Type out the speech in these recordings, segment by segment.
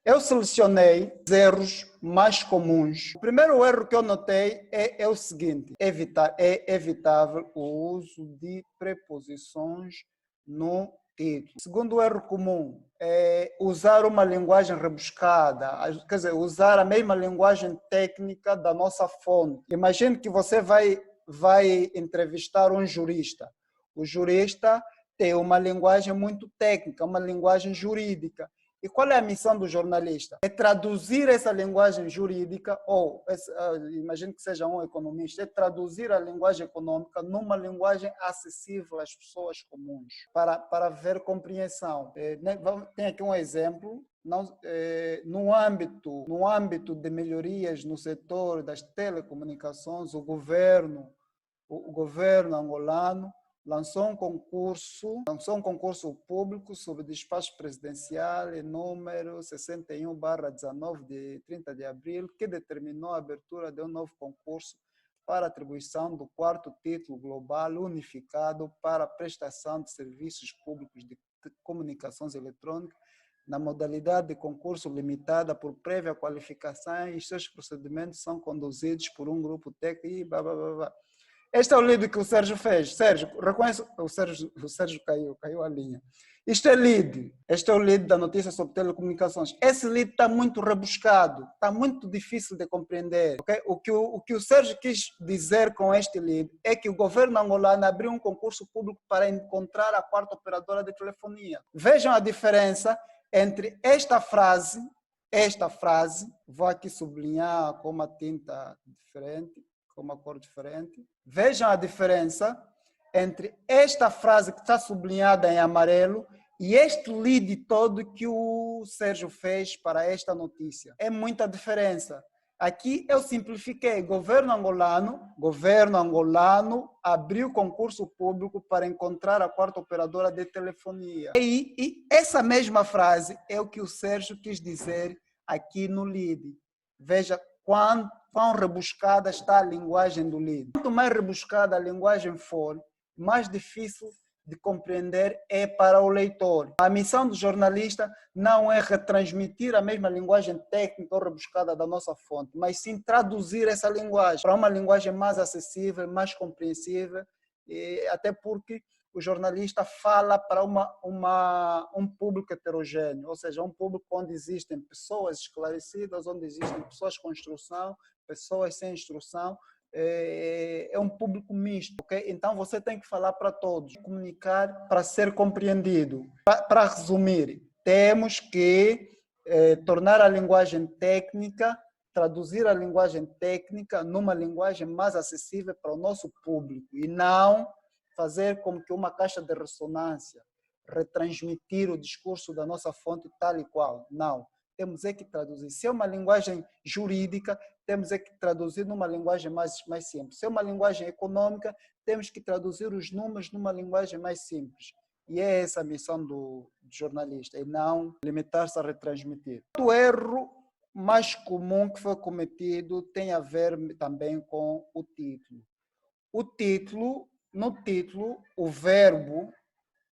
Eu selecionei os erros mais comuns. O primeiro erro que eu notei é o seguinte: é evitável o uso de preposições no título. O segundo erro comum é usar uma linguagem rebuscada, quer dizer, usar a mesma linguagem técnica da nossa fonte. Imagine que você vai entrevistar um jurista. O jurista tem uma linguagem muito técnica, uma linguagem jurídica. E qual é a missão do jornalista? É traduzir essa linguagem jurídica, ou imagino que seja um economista, é traduzir a linguagem econômica numa linguagem acessível às pessoas comuns, para ver compreensão. Tem aqui um exemplo. No âmbito de melhorias no setor das telecomunicações, o governo angolano lançou um concurso público sobre despacho presidencial em número 61/19 de 30 de abril, que determinou a abertura de um novo concurso para atribuição do 4º título global unificado para a prestação de serviços públicos de comunicações eletrônicas na modalidade de concurso limitada por prévia qualificação, e seus procedimentos são conduzidos por um grupo técnico e blá, blá, blá, blá. Este é o lead que o Sérgio fez. Sérgio, reconhece, o Sérgio caiu a linha. Este é o lead da notícia sobre telecomunicações. Esse lead está muito rebuscado, está muito difícil de compreender. Okay? O que o Sérgio quis dizer com este lead é que o governo angolano abriu um concurso público para encontrar a 4ª operadora de telefonia. Vejam a diferença entre esta frase, vou aqui sublinhar com uma tinta diferente, com uma cor diferente. Vejam a diferença entre esta frase que está sublinhada em amarelo e este lead todo que o Sérgio fez para esta notícia. É muita diferença. Aqui eu simplifiquei. Governo angolano abriu concurso público para encontrar a 4ª operadora de telefonia. E essa mesma frase é o que o Sérgio quis dizer aqui no lead. Veja quão rebuscada está a linguagem do lead. Quanto mais rebuscada a linguagem for, mais difícil de compreender é para o leitor. A missão do jornalista não é retransmitir a mesma linguagem técnica ou rebuscada da nossa fonte, mas sim traduzir essa linguagem para uma linguagem mais acessível, mais compreensível, e até porque o jornalista fala para um público heterogêneo, ou seja, um público onde existem pessoas esclarecidas, onde existem pessoas com instrução, pessoas sem instrução. É um público misto, ok? Então você tem que falar para todos, comunicar para ser compreendido. Para resumir, temos que tornar a linguagem técnica, traduzir a linguagem técnica numa linguagem mais acessível para o nosso público e não fazer como que uma caixa de ressonância, retransmitir o discurso da nossa fonte tal e qual. Não. Temos que traduzir. Se é uma linguagem jurídica, temos que traduzir numa linguagem mais simples. Se é uma linguagem econômica, temos que traduzir os números numa linguagem mais simples. E é essa a missão do jornalista, e não limitar-se a retransmitir. O erro mais comum que foi cometido tem a ver também com o título. No título, o verbo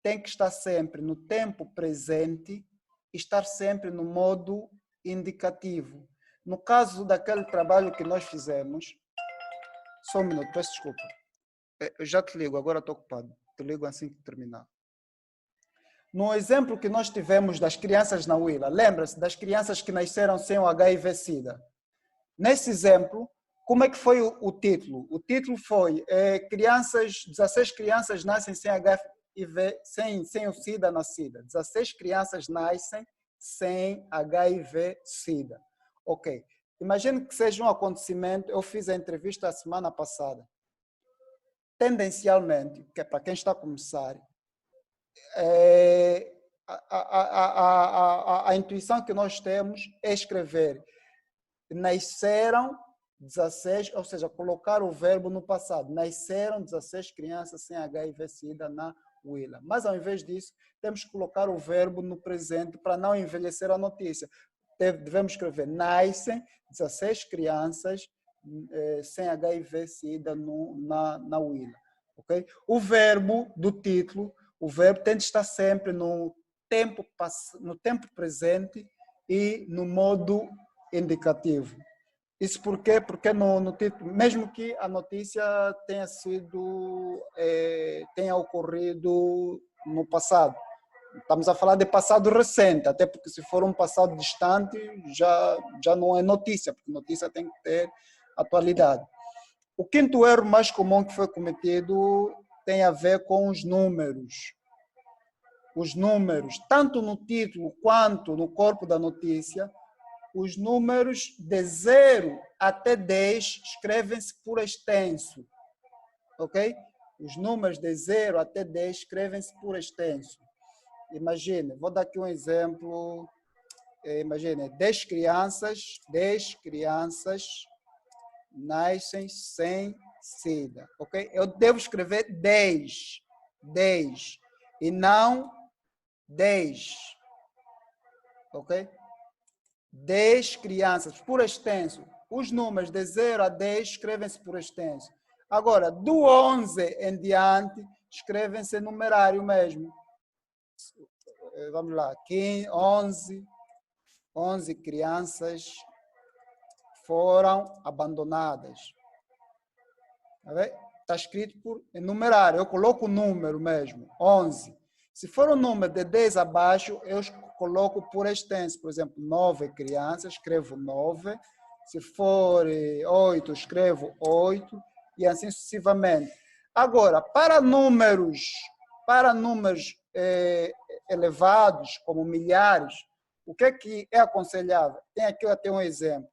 tem que estar sempre no tempo presente, estar sempre no modo indicativo. No caso daquele trabalho que nós fizemos, só um minuto, peço desculpa. Eu já te ligo, agora estou ocupado. Te ligo assim que terminar. No exemplo que nós tivemos das crianças na Willa, lembra-se das crianças que nasceram sem o HIV-Sida? Nesse exemplo, como é que foi o título? O título foi 16 crianças nascem sem HIV, sem o SIDA nascida. 16 crianças nascem sem HIV-Sida. Ok. Imagine que seja um acontecimento, eu fiz a entrevista a semana passada. Tendencialmente, que é para quem está a começar, a intuição que nós temos é escrever nasceram 16, ou seja, colocar o verbo no passado. Nasceram 16 crianças sem HIV-Sida na Willa. Mas, ao invés disso, temos que colocar o verbo no presente para não envelhecer a notícia. Devemos escrever, nascem 16 crianças sem HIV-Sida na Willa. Okay? O verbo do título, o verbo tem de estar sempre no tempo presente e no modo indicativo. Isso por quê? Porque no título, mesmo que a notícia tenha ocorrido no passado, estamos a falar de passado recente, até porque se for um passado distante, já não é notícia, porque notícia tem que ter atualidade. O quinto erro mais comum que foi cometido tem a ver com os números. Os números, tanto no título quanto no corpo da notícia, os números de 0 até 10 escrevem-se por extenso. Ok? Os números de 0 até 10 escrevem-se por extenso. Imagine, vou dar aqui um exemplo. Imagine, 10 crianças nascem sem SIDA. Ok? Eu devo escrever 10 e não 10. Ok? 10 crianças, por extenso. Os números de 0 a 10 escrevem-se por extenso. Agora, do 11 em diante, escrevem-se em numerário mesmo. Vamos lá, 11 crianças foram abandonadas. Está escrito em numerário, eu coloco o número mesmo, 11. Se for um número de 10 abaixo, eu coloco por extenso. Por exemplo, 9 crianças, escrevo 9. Se for 8, escrevo 8. E assim sucessivamente. Agora, para números elevados, como milhares, o que é aconselhável? Tem aqui até um exemplo.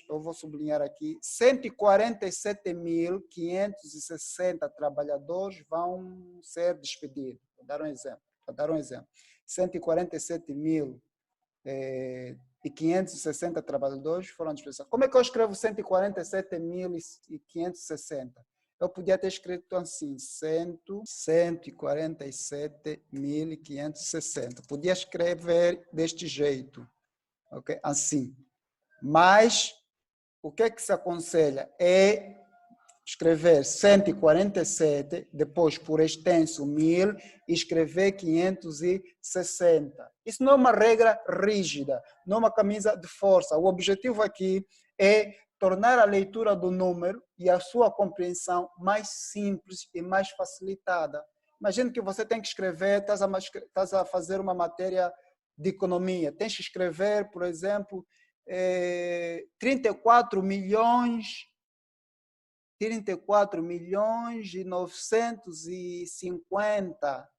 Eu vou sublinhar aqui, 147.560 trabalhadores vão ser despedidos. Vou dar um exemplo. 147.560 trabalhadores foram despedidos. Como é que eu escrevo 147.560? Eu podia ter escrito assim, 147.560. Podia escrever deste jeito, ok? Assim. Mas o que é que se aconselha? É escrever 147, depois por extenso 1000 e escrever 560. Isso não é uma regra rígida, não é uma camisa de força. O objetivo aqui é tornar a leitura do número e a sua compreensão mais simples e mais facilitada. Imagine que você tem que escrever, estás a fazer uma matéria de economia, tens que escrever, por exemplo, 34 milhões e 950.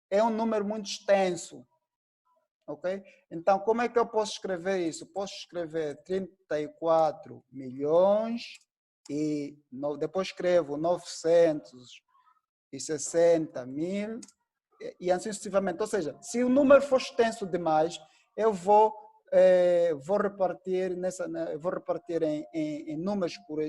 É um número muito extenso. Ok? Então, como é que eu posso escrever isso? Posso escrever 34 milhões e depois escrevo 960 mil e assim sucessivamente. Ou seja, se o número for extenso demais, eu vou repartir em números por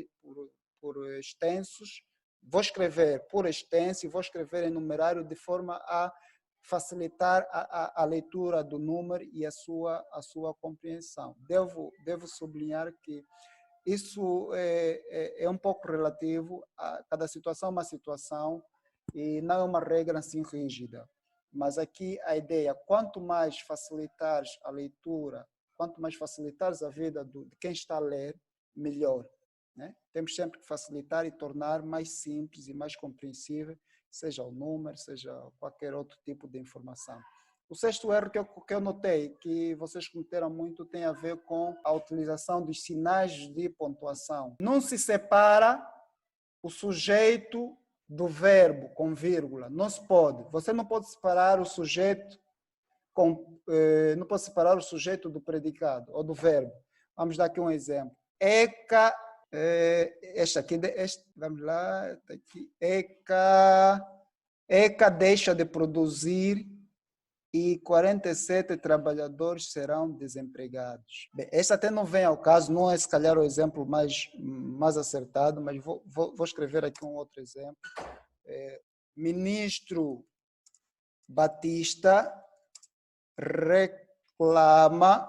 extensos, vou escrever por extenso e vou escrever em numerário de forma a facilitar a leitura do número e a sua compreensão. Devo sublinhar que isso é um pouco relativo, a cada situação é uma situação e não é uma regra assim rígida. Mas aqui a ideia, quanto mais facilitares a leitura, quanto mais facilitares a vida de quem está a ler, melhor. Né? Temos sempre que facilitar e tornar mais simples e mais compreensível, seja o número, seja qualquer outro tipo de informação. O sexto erro que eu notei, que vocês cometeram muito, tem a ver com a utilização dos sinais de pontuação. Não se separa o sujeito do verbo com vírgula. Não se pode. Você não pode separar o sujeito não pode separar o sujeito do predicado ou do verbo. Vamos dar aqui um exemplo. Eca, vamos lá, tá aqui. Eca deixa de produzir e 47 trabalhadores serão desempregados. Bem, esse até não vem ao caso, não é se calhar o exemplo mais acertado, mas vou escrever aqui um outro exemplo. Ministro Batista reclama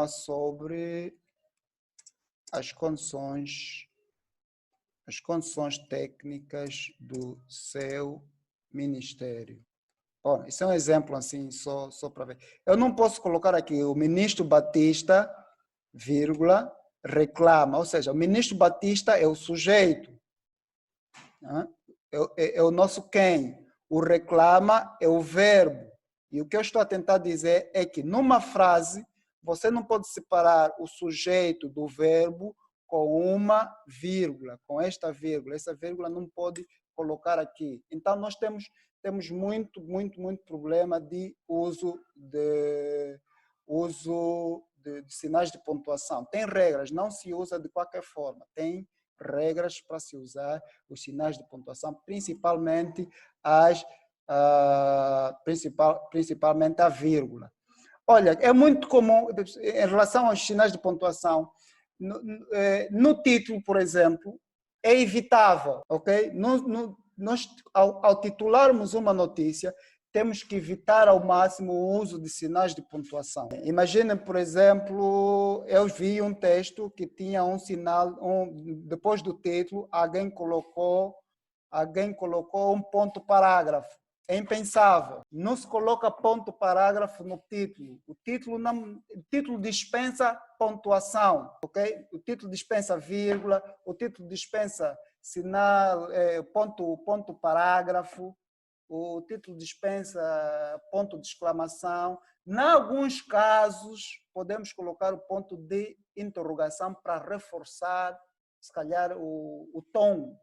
sobre as condições técnicas do seu ministério. Bom, isso é um exemplo assim, só para ver. Eu não posso colocar aqui o ministro Batista, vírgula, reclama. Ou seja, o ministro Batista é o sujeito, né? É o nosso quem. O reclama é o verbo. E o que eu estou a tentar dizer é que numa frase você não pode separar o sujeito do verbo com uma vírgula, com esta vírgula. Essa vírgula não pode colocar aqui. Então nós temos muito problema de uso de sinais de pontuação. Tem regras, não se usa de qualquer forma. Tem regras para se usar os sinais de pontuação, principalmente principalmente a vírgula. Olha, é muito comum, em relação aos sinais de pontuação, no título, por exemplo, é evitável, ok? Nós, ao titularmos uma notícia, temos que evitar ao máximo o uso de sinais de pontuação. Imaginem, por exemplo, eu vi um texto que tinha um sinal, depois do título, alguém colocou um ponto parágrafo. É impensável. Não se coloca ponto parágrafo no título. O título dispensa pontuação, ok? O título dispensa vírgula, o título dispensa sinal, ponto parágrafo, o título dispensa ponto de exclamação. Em alguns casos, podemos colocar o ponto de interrogação para reforçar, se calhar, o tom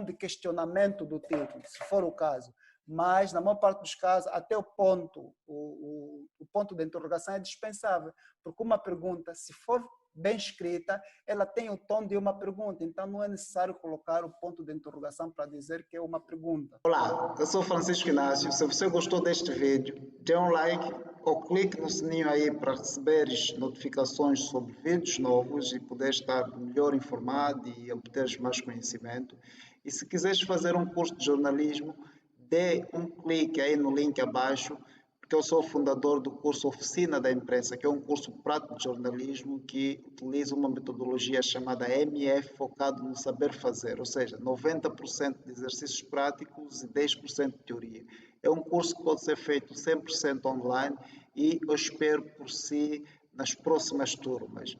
de questionamento do título, se for o caso. Mas, na maior parte dos casos, até o ponto de interrogação é dispensável, porque uma pergunta, se for bem escrita, ela tem o tom de uma pergunta, então não é necessário colocar o ponto de interrogação para dizer que é uma pergunta. Olá, eu sou Francisco Inácio. Se você gostou deste vídeo, dê um like ou clique no sininho aí para receberes notificações sobre vídeos novos e poder estar melhor informado e obteres mais conhecimento. E se quiseres fazer um curso de jornalismo, dê um clique aí no link abaixo, porque eu sou fundador do curso Oficina da Imprensa, que é um curso prático de jornalismo que utiliza uma metodologia chamada MF, focado no saber fazer, ou seja, 90% de exercícios práticos e 10% de teoria. É um curso que pode ser feito 100% online e eu espero por si nas próximas turmas.